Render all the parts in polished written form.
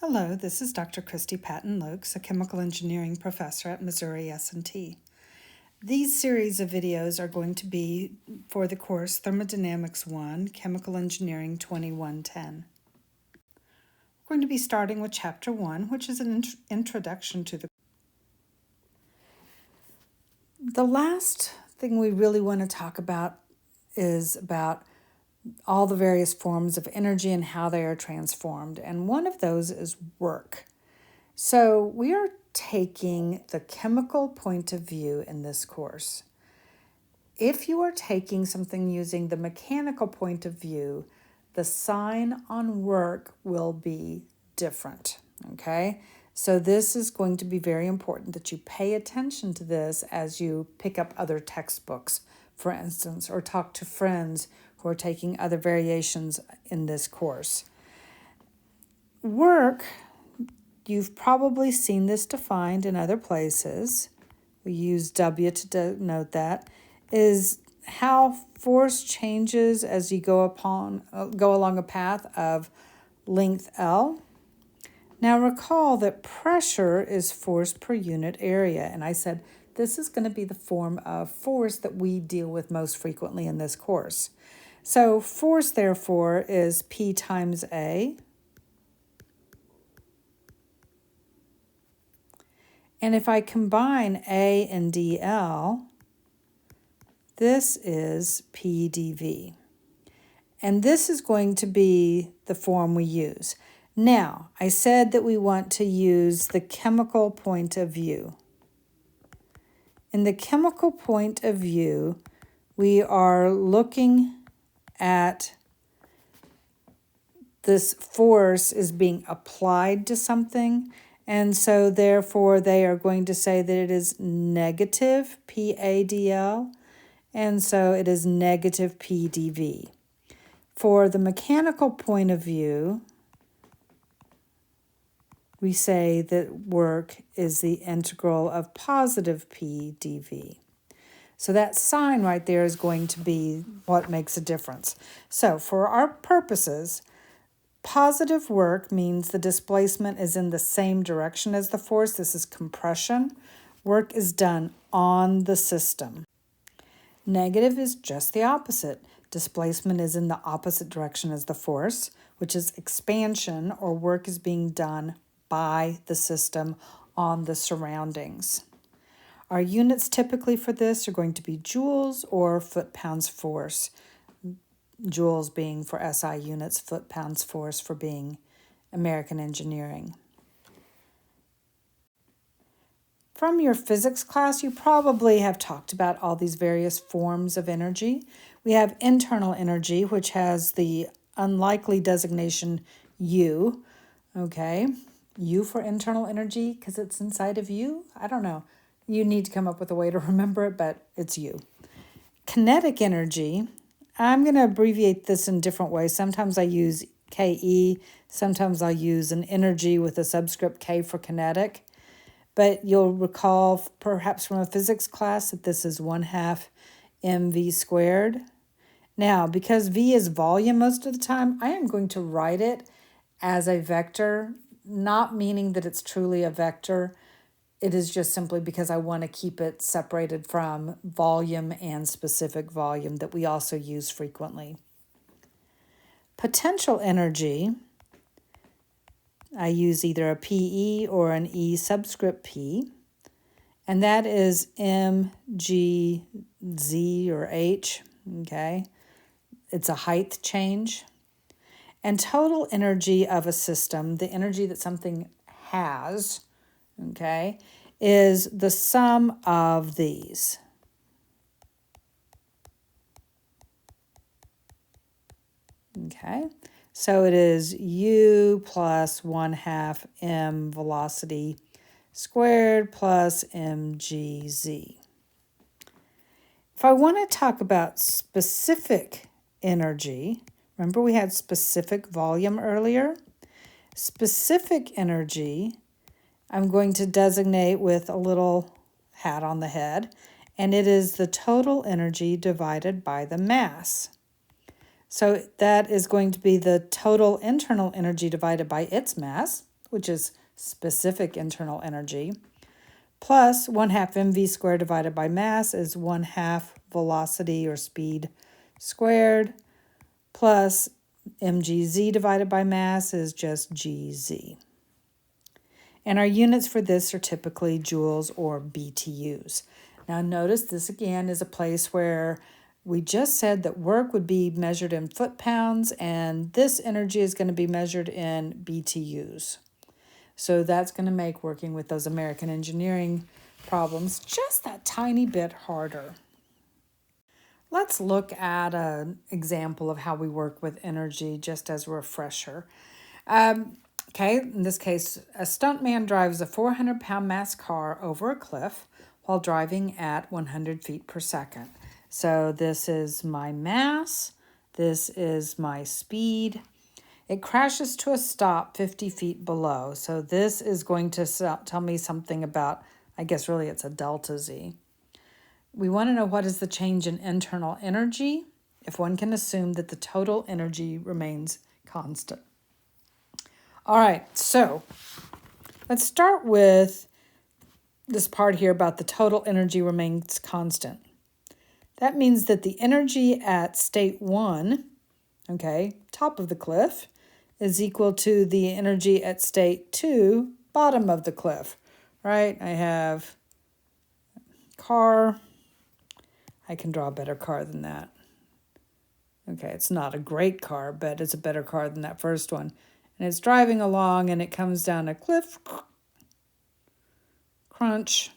Hello, this is Dr. Christy Patton-Lokes, a chemical engineering professor at Missouri S&T. These series of videos are going to be for the course Thermodynamics 1, Chemical Engineering 2110. We're going to be starting with Chapter 1, which is an introduction to the last thing we really want to talk about is about all the various forms of energy and how they are transformed. And one of those is work. So we are taking the chemical point of view in this course. If you are taking something using the mechanical point of view, the sign on work will be different, okay? So this is going to be very important that you pay attention to this as you pick up other textbooks, for instance, or talk to friends who are taking other variations in this course. Work, you've probably seen this defined in other places. We use W to denote that, is how force changes as you go along a path of length L. Now recall that pressure is force per unit area, and I said this is going to be the form of force that we deal with most frequently in this course. So force, therefore, is P times A. And if I combine A and dl, this is P dV. And this is going to be the form we use. Now, I said that we want to use the chemical point of view. In the chemical point of view, we are looking at this force is being applied to something, and so therefore they are going to say that it is negative PADL, and so it is negative PdV. For the mechanical point of view, we say that work is the integral of positive PdV. So that sign right there is going to be what makes a difference. So for our purposes, positive work means the displacement is in the same direction as the force. This is compression. Work is done on the system. Negative is just the opposite. Displacement is in the opposite direction as the force, which is expansion, or work is being done by the system on the surroundings. Our units typically for this are going to be joules or foot-pounds force. Joules being for SI units, foot-pounds force for being American engineering. From your physics class, you probably have talked about all these various forms of energy. We have internal energy, which has the unlikely designation U, okay? U for internal energy because it's inside of you? I don't know. You need to come up with a way to remember it, but it's U. Kinetic energy, I'm going to abbreviate this in different ways. Sometimes I use KE, sometimes I'll use an energy with a subscript K for kinetic. But you'll recall perhaps from a physics class that this is 1/2 mv squared. Now, because V is volume most of the time, I am going to write it as a vector, not meaning that it's truly a vector. It is just simply because I want to keep it separated from volume and specific volume that we also use frequently. Potential energy, I use either a PE or an E subscript P, and that is mgz or h, okay? It's a height change. And total energy of a system, the energy that something has, okay, is the sum of these. Okay, so it is U plus 1/2 m velocity squared plus mgz. If I want to talk about specific energy, remember we had specific volume earlier? Specific energy, I'm going to designate with a little hat on the head, and it is the total energy divided by the mass. So that is going to be the total internal energy divided by its mass, which is specific internal energy, plus 1/2 mv squared divided by mass is 1/2 velocity or speed squared, plus mgz divided by mass is just gz. And our units for this are typically joules or BTUs. Now notice this again is a place where we just said that work would be measured in foot-pounds, and this energy is going to be measured in BTUs. So that's going to make working with those American engineering problems just that tiny bit harder. Let's look at an example of how we work with energy just as a refresher. Okay, in this case, a stuntman drives a 400-pound mass car over a cliff while driving at 100 feet per second. So this is my mass, this is my speed. It crashes to a stop 50 feet below. So this is going to tell me something about, I guess really it's a delta Z. We want to know what is the change in internal energy if one can assume that the total energy remains constant. All right, so let's start with this part here about the total energy remains constant. That means that the energy at state 1, okay, top of the cliff, is equal to the energy at state 2, bottom of the cliff, right? I have car. I can draw a better car than that. Okay, it's not a great car, but it's a better car than that first one. And it's driving along and it comes down a cliff. Crunch.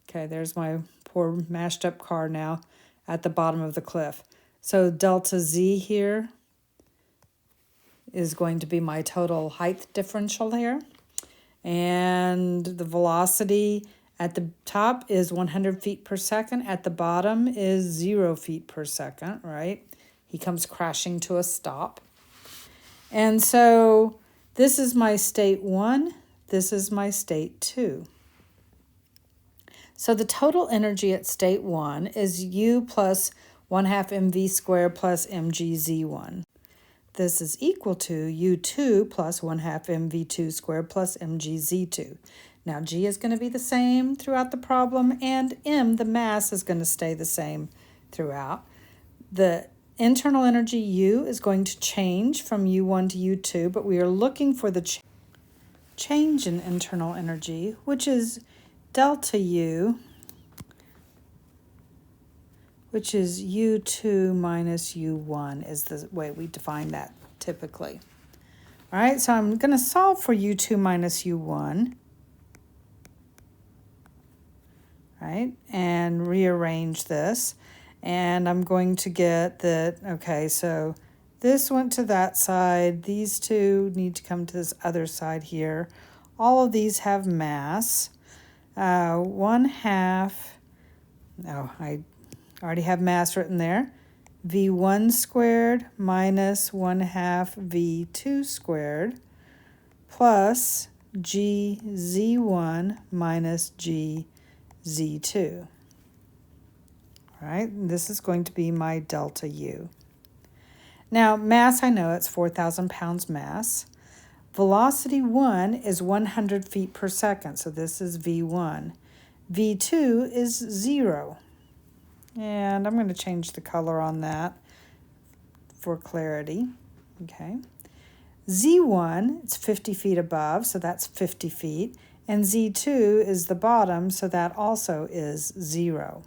Okay, there's my poor mashed up car now at the bottom of the cliff. So delta Z here is going to be my total height differential here. And the velocity at the top is 100 feet per second. At the bottom is 0 feet per second, right? He comes crashing to a stop. And so this is my state 1. This is my state 2. So the total energy at state 1 is U plus 1/2 mv squared plus mgz1. This is equal to U2 plus 1/2 mv2 squared plus mgz2. Now G is going to be the same throughout the problem, and M, the mass, is going to stay the same throughout. The internal energy U is going to change from U1 to U2, but we are looking for the change in internal energy, which is delta U, which is U2 minus U1 is the way we define that typically. All right, so I'm going to solve for U2 minus U1, right, and rearrange this. And I'm going to get that, okay, so this went to that side. These two need to come to this other side here. All of these have mass. 1/2, oh, I already have mass written there. V1 squared minus 1/2 V2 squared plus GZ1 minus GZ2. All right, this is going to be my delta U. Now, mass, I know it's 4,000 pounds mass. Velocity 1 is 100 feet per second, so this is V1. V2 is 0. And I'm going to change the color on that for clarity. Okay. Z1, it's 50 feet above, so that's 50 feet. And Z2 is the bottom, so that also is 0.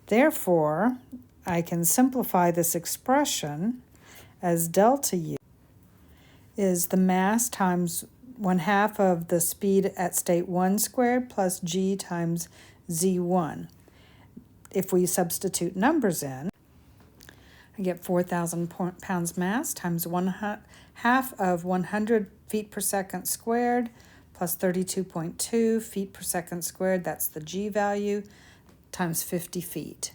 Therefore, I can simplify this expression as delta U is the mass times 1/2 of the speed at state 1 squared plus G times Z1. If we substitute numbers in, I get 4,000 pounds mass times 1/2 of 100 feet per second squared plus 32.2 feet per second squared, that's the G value, times 50 feet.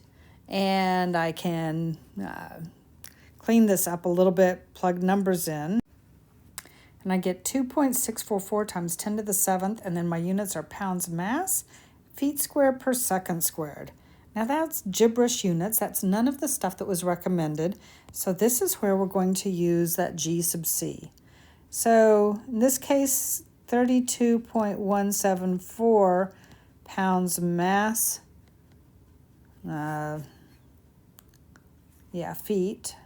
And I can clean this up a little bit, plug numbers in, and I get 2.644 times 10 to the 7th, and then my units are pounds mass, feet squared per second squared. Now that's gibberish units, that's none of the stuff that was recommended, so this is where we're going to use that G sub C. So in this case, 32.174 pounds mass, feet,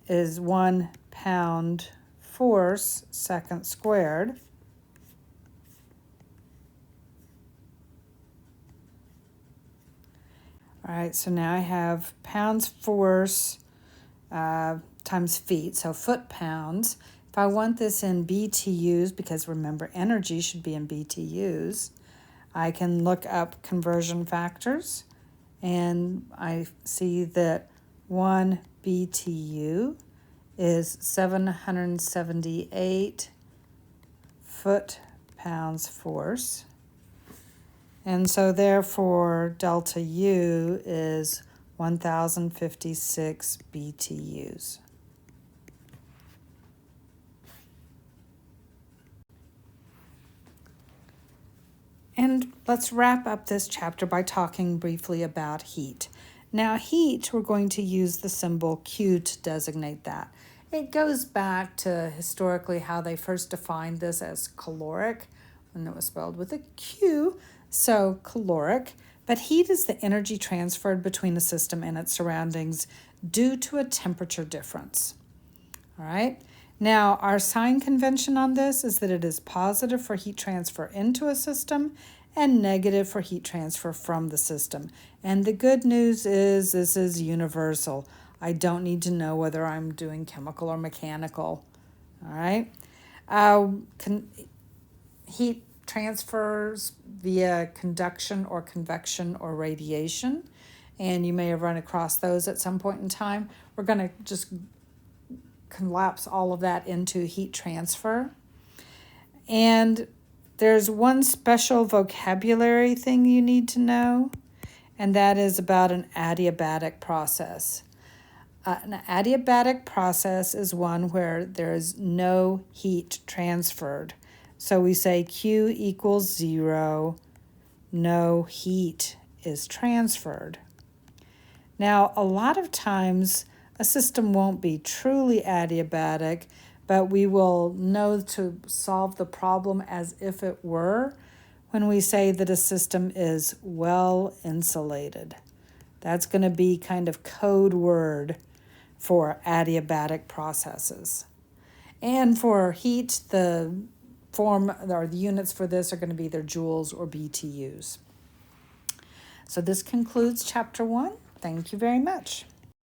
is 1 pound force second squared. All right, so now I have pounds force times feet, so foot-pounds. If I want this in BTUs, because remember energy should be in BTUs, I can look up conversion factors, and I see that 1 BTU is 778 foot-pounds force. And so therefore delta U is 1,056 BTUs. And let's wrap up this chapter by talking briefly about heat. Now, heat, we're going to use the symbol Q to designate that. It goes back to historically how they first defined this as caloric, when it was spelled with a Q, so caloric. But heat is the energy transferred between a system and its surroundings due to a temperature difference. All right. Now, our sign convention on this is that it is positive for heat transfer into a system and negative for heat transfer from the system. And the good news is this is universal. I don't need to know whether I'm doing chemical or mechanical. All right. Heat transfers via conduction or convection or radiation. And you may have run across those at some point in time. We're going to just collapse all of that into heat transfer. And there's one special vocabulary thing you need to know, and that is about an adiabatic process. An adiabatic process is one where there is no heat transferred. So we say Q equals 0, no heat is transferred. Now, a lot of times a system won't be truly adiabatic, but we will know to solve the problem as if it were when we say that a system is well insulated. That's going to be kind of code word for adiabatic processes. And for heat, the form or the units for this are going to be either joules or BTUs. So this concludes chapter 1. Thank you very much.